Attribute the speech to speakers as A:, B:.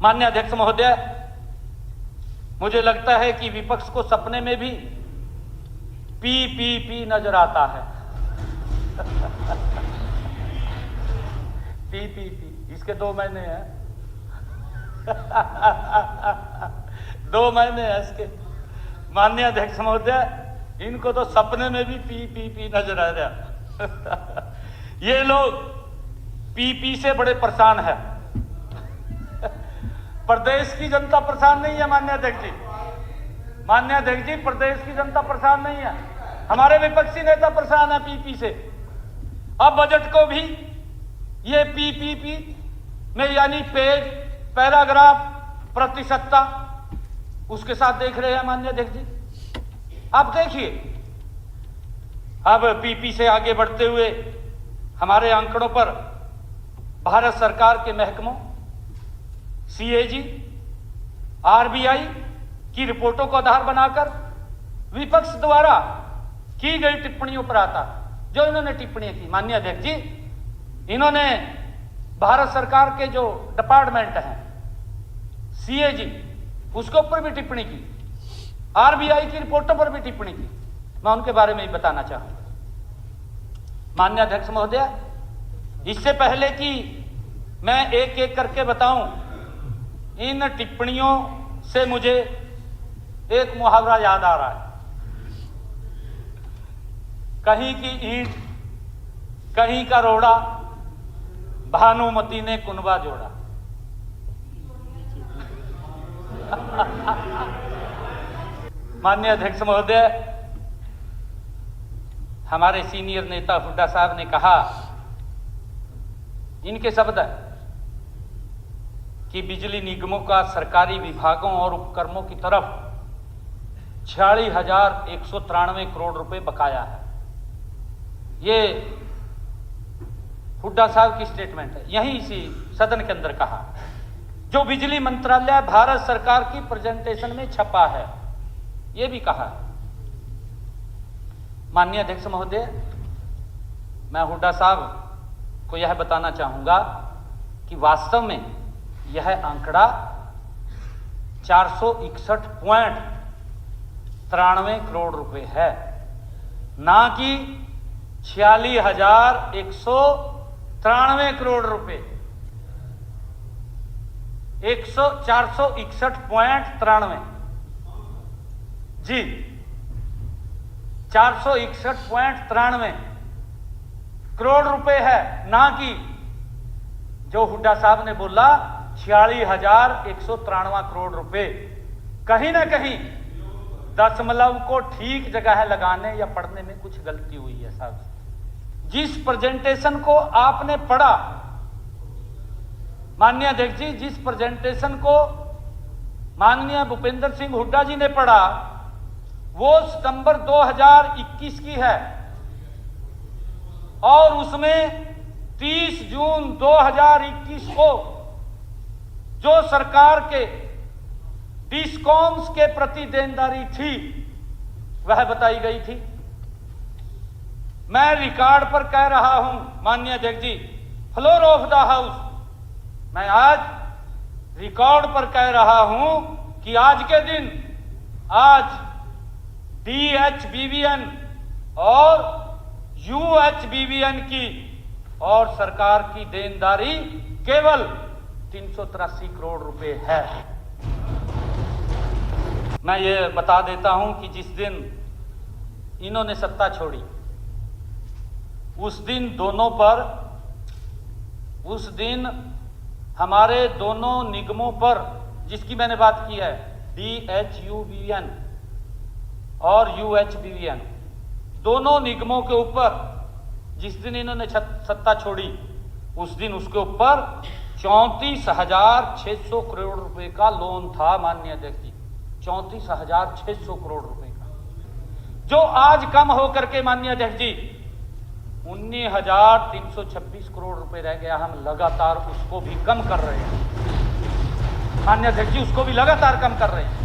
A: माननीय अध्यक्ष महोदय, मुझे लगता है कि विपक्ष को सपने में भी पी नजर आता है। पी इसके 2 महीने हैं। 2 महीने हैं इसके। माननीय अध्यक्ष महोदय, इनको तो सपने में भी पी नजर आ रहा। ये लोग पी से बड़े परेशान है। प्रदेश की जनता परेशान नहीं है माननीय अध्यक्ष जी। माननीय अध्यक्ष जी, प्रदेश की जनता परेशान नहीं है, हमारे विपक्षी नेता परेशान है पी से। अब बजट को भी ये पी में यानी पेज, पैराग्राफ, प्रतिशतता उसके साथ देख रहे हैं माननीय अध्यक्ष जी। आप देखिए, अब पी से आगे बढ़ते हुए हमारे आंकड़ों पर भारत सरकार के महकमों, CAG, RBI की रिपोर्टों को आधार बनाकर विपक्ष द्वारा की गई टिप्पणियों पर आता। जो इन्होंने टिप्पणियां की माननीय अध्यक्ष जी, इन्होंने भारत सरकार के जो डिपार्टमेंट हैं, CAG, उसके ऊपर भी टिप्पणी की, RBI की रिपोर्टों पर भी टिप्पणी की। मैं उनके बारे में ही बताना चाहूंगा। माननीय अध्यक्ष महोदय, इससे पहले कि मैं एक एक करके बताऊं, इन टिप्पणियों से मुझे एक मुहावरा याद आ रहा है। कहीं की ईंट कहीं का रोड़ा, भानुमती ने कुनबा जोड़ा। माननीय अध्यक्ष महोदय, हमारे सीनियर नेता हुड्डा साहब ने कहा, इनके शब्द है कि बिजली निगमों का सरकारी विभागों और उपक्रमों की तरफ 46,193 करोड़ रुपए बकाया है। ये हुड्डा साहब की स्टेटमेंट है, यहीं इसी सदन के अंदर कहा, जो बिजली मंत्रालय भारत सरकार की प्रेजेंटेशन में छपा है। ये भी कहा। माननीय अध्यक्ष महोदय, मैं हुड्डा साहब को यह बताना चाहूंगा कि वास्तव में यह आंकड़ा 461.93 करोड़ रुपए है, ना कि 46,193 करोड़ रुपए। 461.93 जी, 461.93 करोड़ रुपए है, ना कि जो हुड्डा साहब ने बोला 46,193 करोड़ रुपए। कहीं ना कहीं दशमलव को ठीक जगह लगाने या पढ़ने में कुछ गलती हुई है साहब। जिस प्रेजेंटेशन को आपने पढ़ा माननीय अध्यक्ष जी, जिस प्रेजेंटेशन को माननीय भूपेंद्र सिंह हुड्डा जी ने पढ़ा, वो सितंबर 2021 की है और उसमें 30 जून 2021 को जो सरकार के डिस्कॉम्स के प्रति देनदारी थी वह बताई गई थी। मैं रिकॉर्ड पर कह रहा हूं माननीय अध्यक्ष जी, फ्लोर ऑफ द हाउस, मैं आज रिकॉर्ड पर कह रहा हूं कि आज के दिन, आज DHBVN और UHBVN की और सरकार की देनदारी केवल 383 करोड़ रुपए है। मैं ये बता देता हूं कि जिस दिन इन्होंने सत्ता छोड़ी, उस दिन हमारे दोनों निगमों पर, जिसकी मैंने बात की है, DHUBVN और UHBVN, दोनों निगमों के ऊपर जिस दिन इन्होंने सत्ता छोड़ी, उस दिन उसके ऊपर 34,600 करोड़ रुपए का लोन था माननीय अध्यक्ष जी। 34,600 करोड़ रुपए का, जो आज कम होकर के माननीय अध्यक्ष जी 19,326 करोड़ रुपए रह गया। हम लगातार उसको भी कम कर रहे हैं माननीय अध्यक्ष जी, उसको भी लगातार कम कर रहे हैं।